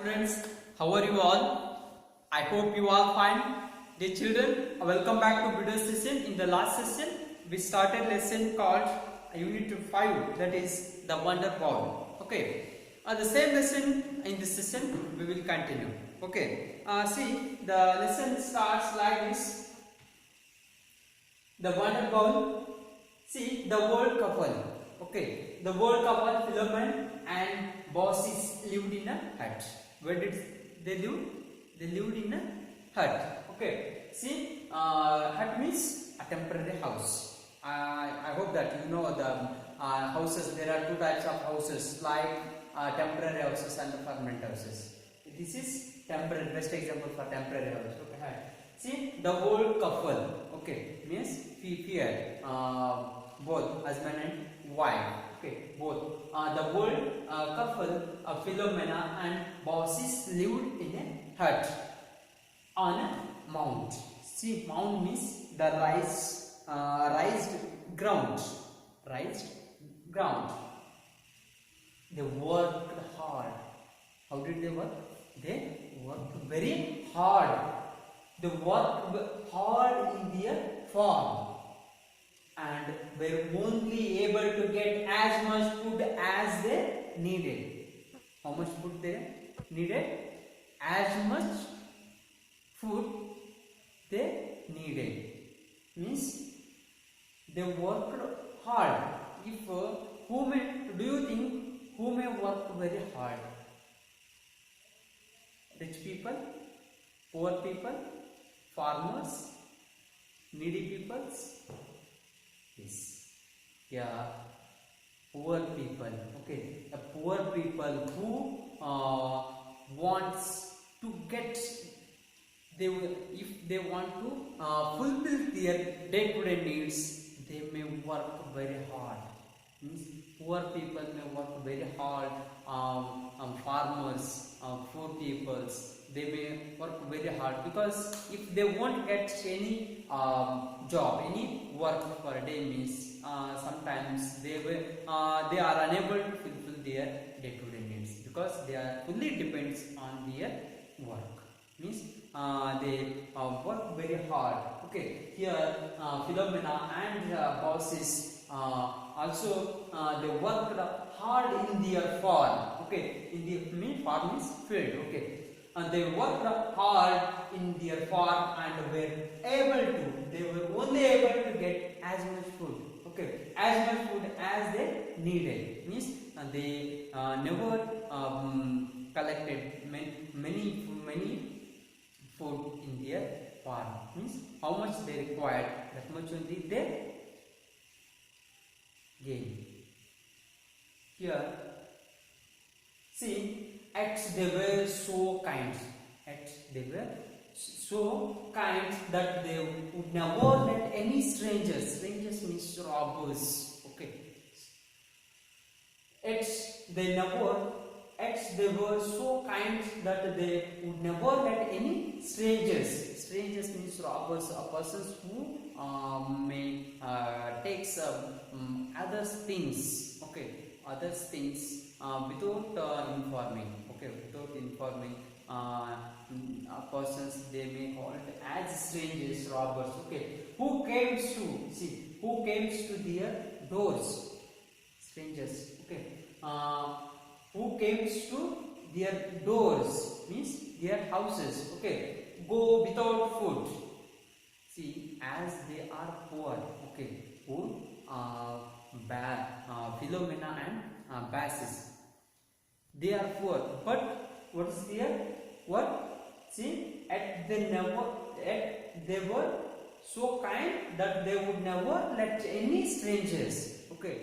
students, how are you all? I hope you all fine. Dear children, welcome back to video session. In the last session, we started lesson called Unit 5, that is the Wonder Ball. Okay, the same lesson in this session we will continue. Okay, see the lesson starts like this. The Wonder Ball. See the old couple. Okay, the old couple Philemon and Baucis lived in a hut. Where did they live? They lived in a hut. Okay, see, hut means a temporary house. I hope that you know the houses. There are two types of houses, like temporary houses and the permanent houses. This is temporary. Best example for temporary house. Okay, hut. See the old couple. Okay, means here both husband and wife. Okay, both the old couple Philomena and Baucis lived in a hut on a mount. See, mount means the raised ground. Raised ground. They worked hard. How did they work? They worked very hard. They worked hard in their farm and were only able to get as much food as they needed. How much food they needed? As much food they needed. Means they worked hard. If do you think who may work very hard? Rich people, poor people, farmers, needy peoples? Yes. Yeah, poor people. Okay, the poor people who wants to get, if they want to fulfill their day-to-day needs, they may work very hard. Means poor people may work very hard. Farmers, poor peoples, they may work very hard, because if they won't get any job, any work for a day, means sometimes they are unable to fulfill their day-to-day needs, because they are fully depends on their work. Means they work very hard. Okay, here Philomena and Baucis also they worked hard in their farm. Okay, in the farm is field. Okay, and they worked hard in their farm and they were only able to get as much food. Okay, as much food as they needed. Means they never collected many food in their farm. Means how much they required, that much only they gain. Here, see, they were so kind. They were so kind that they would never let any strangers. Strangers means robbers. Okay. They were so kind that they would never let any strangers. Strangers means robbers, persons who may take others things. Okay, others things without informing. Okay, without informing persons, they may call it as strangers, robbers. Okay, who came to their doors? Strangers. Okay, who came to their doors means their houses. Okay, go without food. See, as they are poor. Okay, who Philomena and Baucis, they are poor, but what is their what? See, they were so kind that they would never let any strangers. Okay,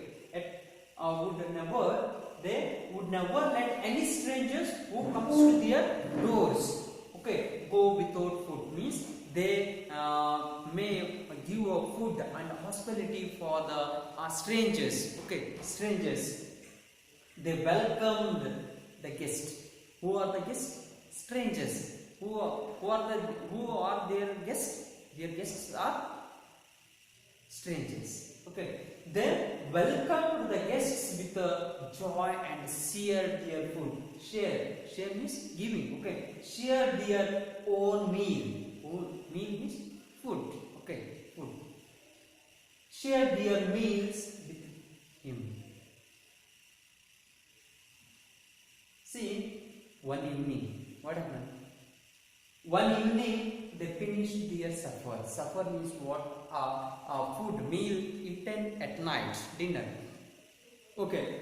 they would never let any strangers who comes to their doors. Okay, go without food means they may give food and hospitality for the strangers. Okay, strangers. They welcomed the guest. Who are the guests? Strangers. Who are their guests? Their guests are strangers. Okay, they welcomed the guests with joy and shared their food. Share means giving. Okay, share their own meal. Own meal means food. Okay, food. Share their meals with him. See, one evening, what happened? One evening they finished their supper. Supper means what? Food, meal eaten at night, dinner. Okay.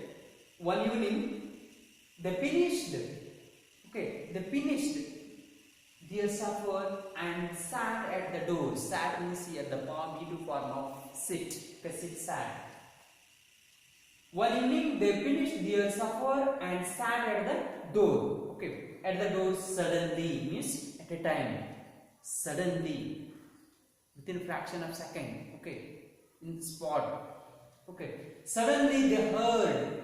One evening they finished. Okay, they finished their supper and sat at the door. Sat means here the beautiful form of sit. Okay, sit, sat. One evening they finished their supper and sat at the door. Okay, at the door suddenly means at a time. Suddenly, within a fraction of second. Okay, in the spot. Okay, suddenly they heard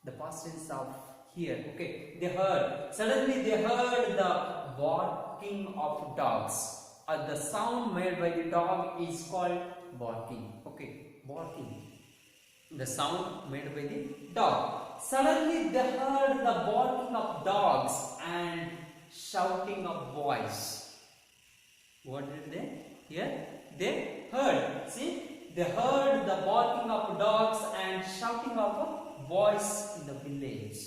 the past tense of here. Okay, they heard. Suddenly they heard the barking of dogs. The sound made by the dog is called barking. Okay, barking. The sound made by the dog. Suddenly they heard the barking of dogs and shouting of boys. What did they hear? They heard. See, they heard the barking of dogs and shouting of a voice in the village.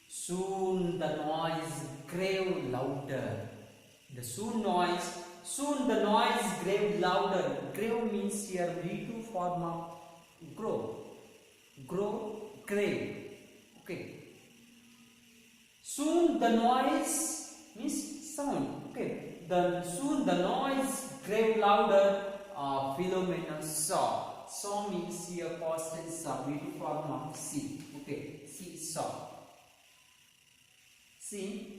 Soon the noise grew louder. Soon the noise grew louder. Grew means here V2 form of grow. Grow, grave. Okay. Soon the noise means sound. Okay. Soon the noise grew louder. Philomena saw. Saw means here past tense V2 form of see. Okay. See, saw. See.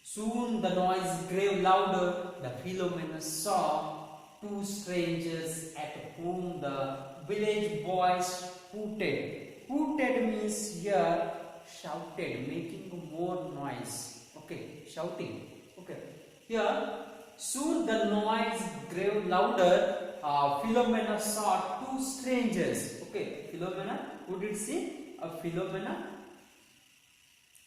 Soon the noise grew louder. The Philomena saw two strangers at whom the village boys hooted. Hooted means here shouted, making more noise. Okay, shouting. Okay. Here, soon the noise grew louder. Philomena saw two strangers. Okay, Philomena, who did see? Philomena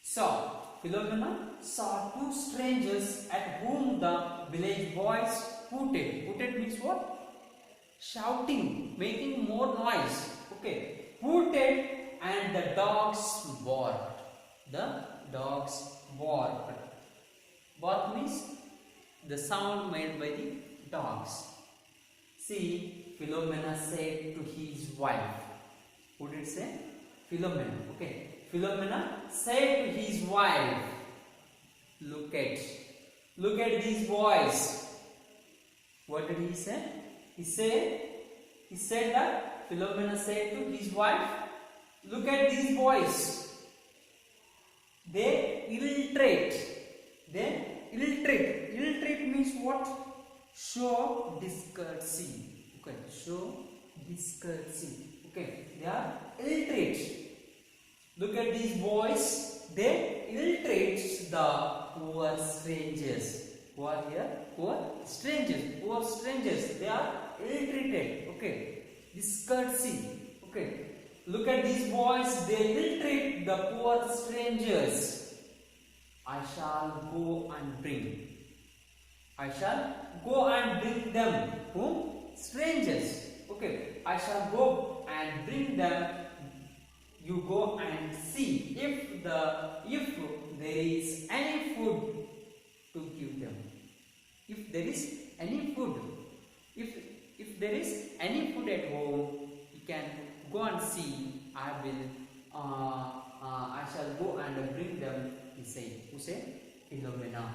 saw. Philomena saw two strangers at whom the village boys hooted. Hooted means what? Shouting, making more noise. Okay. Hooted and the dogs barked. The dogs barked. Bark means the sound made by the dogs. See, Philomena said to his wife. Who did say? Philomena. Okay. Philomena said to his wife, look at these boys. What did he say? He said that Philomena said to his wife, look at these boys. They illiterate. Illiterate means what? Show discourtesy. Okay, show discourtesy. Okay, they are illiterate. Look at these boys. They illiterate the poor strangers. Who are here? Poor strangers. Poor strangers. They are illiterated. Okay. Discourtesy. Okay. Look at these boys. They illiterate the poor strangers. I shall go and bring. I shall go and bring them. Whom? Strangers. Okay. I shall go and bring them. You go and see if there is any food to give them. If there is any food, if there is any food at home, you can go and see. I shall go and bring them. He said. Who said? Philomena.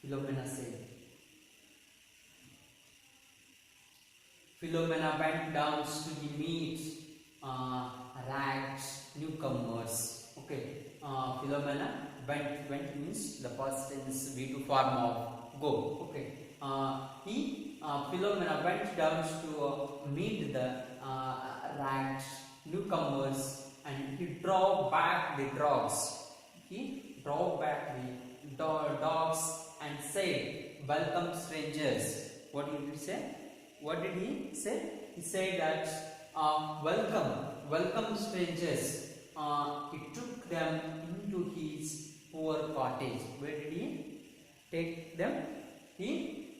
Philomena said. Philomena went down to meet ragged newcomers. Okay. Philomena went means the past tense V2 form of go. Okay. Philomena went down to meet the ragged newcomers and he drove back the dogs. He drove back the dogs and said, "Welcome, strangers." What did he say? What did he say? he said that welcome strangers. He took them into his poor cottage. Where did he take them? He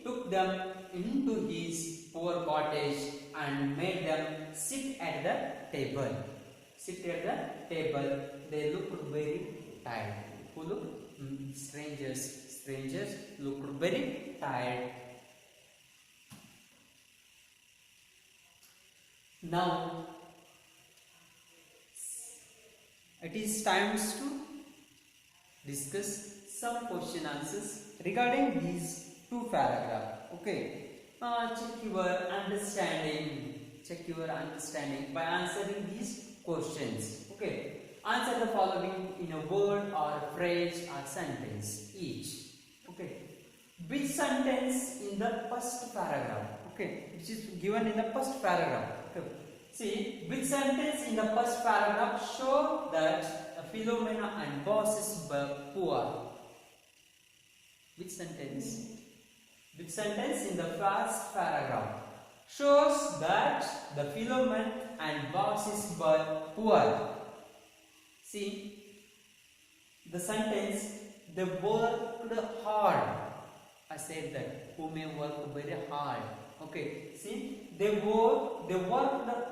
took them into his poor cottage and made them sit at the table. They looked very tired. Who looked? Strangers looked very tired. Now it is time to discuss some question answers regarding these two paragraphs. Okay. Check your understanding by answering these questions. Okay. Answer the following in a word or a phrase or sentence each. Okay. Which sentence in the first paragraph? Okay. Which is given in the first paragraph. Okay. See, which sentence in the first paragraph show that Philomena and bosses were poor? Which sentence? Which sentence in the first paragraph shows that the Philomena and bosses were poor? See, the sentence, they worked hard. I said that, who may work very hard. Okay, see, they worked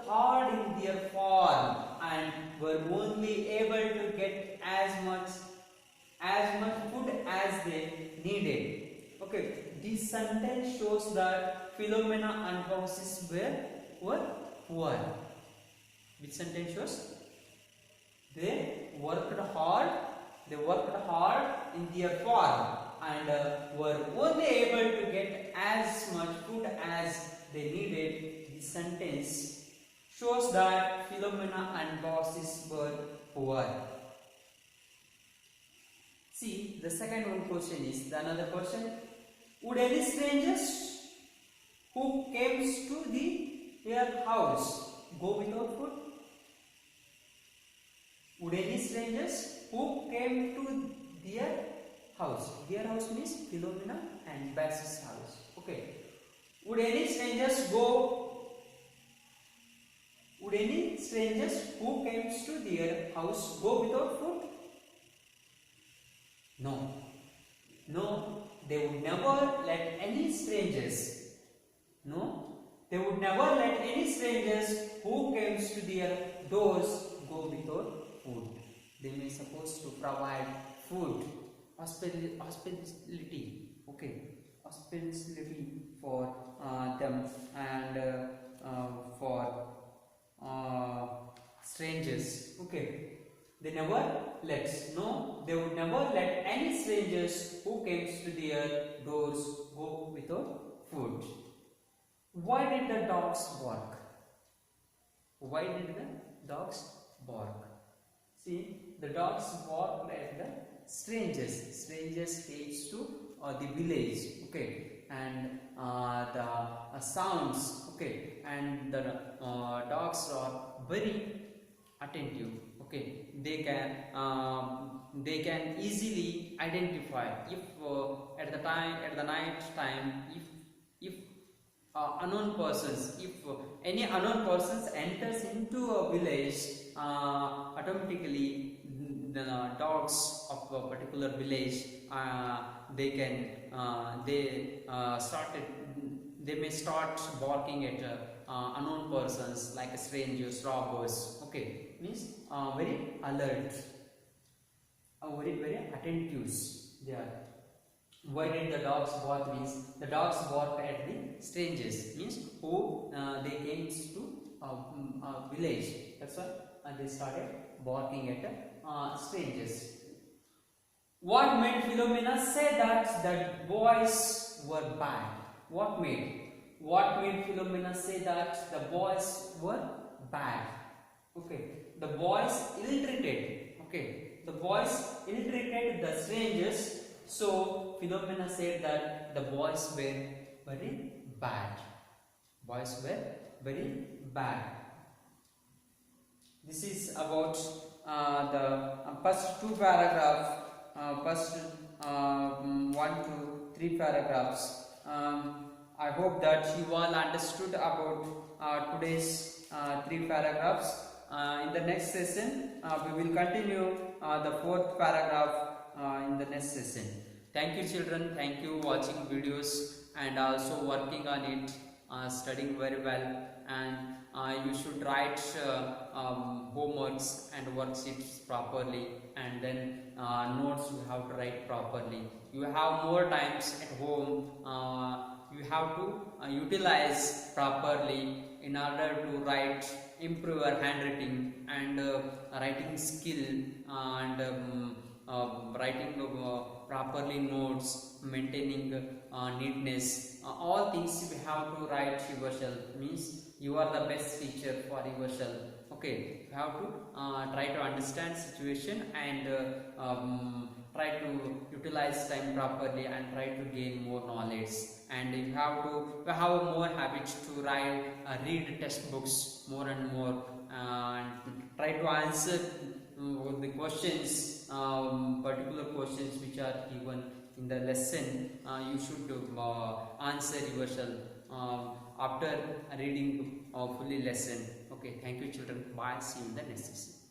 hard in their farm and were only able to get as much food as they needed. Okay, this sentence shows that Philomena and bosses were poor. Which sentence shows? They worked hard in their farm and were only able to get as much food as they needed. This sentence shows that Philomena and bosses were poor. See, the second one question is another question. Would any strangers who came to their house go without food? Would any strangers who came to their house? Their house means Philomena and Bas's house. Okay. Would any strangers who came to their house go without food? No, they would never let any strangers. They would never let any strangers who came to their doors go without food. They may supposed to provide food, hospitality. Okay, hospitality for them and for strangers. Okay. They would never let any strangers who came to their doors go without food. Why did the dogs bark? See, the dogs barked at the strangers. Strangers came to the village. Okay, and the sounds. Okay, and the dogs are very attentive. Okay, they can easily identify if at the night time if any unknown persons enters into a village, automatically the dogs of a particular village they may start barking at unknown persons like strangers, robbers. Okay, means very alert, very attentive they are. Why did the dogs bark? Means the dogs bark at the strangers, means who they came to a village. That's why they started barking at strangers. What made Philomena say that the boys were bad? What made Philomena say that the boys were bad? Okay, the boys ill-treated. Okay, the boys ill-treated the strangers. So Philomena said that the boys were very bad. Boys were very bad. This is about the first two paragraphs, first 1 to 3 paragraphs. I hope that you all understood about today's three paragraphs. In the next session, we will continue the fourth paragraph in the next session. Thank you, children. Thank you watching videos and also working on it, studying very well, and you should write homeworks and worksheets properly, and then notes you have to write properly. You have more times at home. You have to utilize properly in order to write, improve your handwriting and writing skill, and writing properly notes, maintaining neatness. All things you have to write yourself. Means you are the best teacher for yourself. Okay, you have to try to understand situation and try to utilize time properly and try to gain more knowledge. And you have more habits to write, read textbooks more and more, and try to answer the questions, particular questions which are given in the lesson. You should answer yourself after reading fully lesson. Okay, thank you, children. Bye. See you in the next session.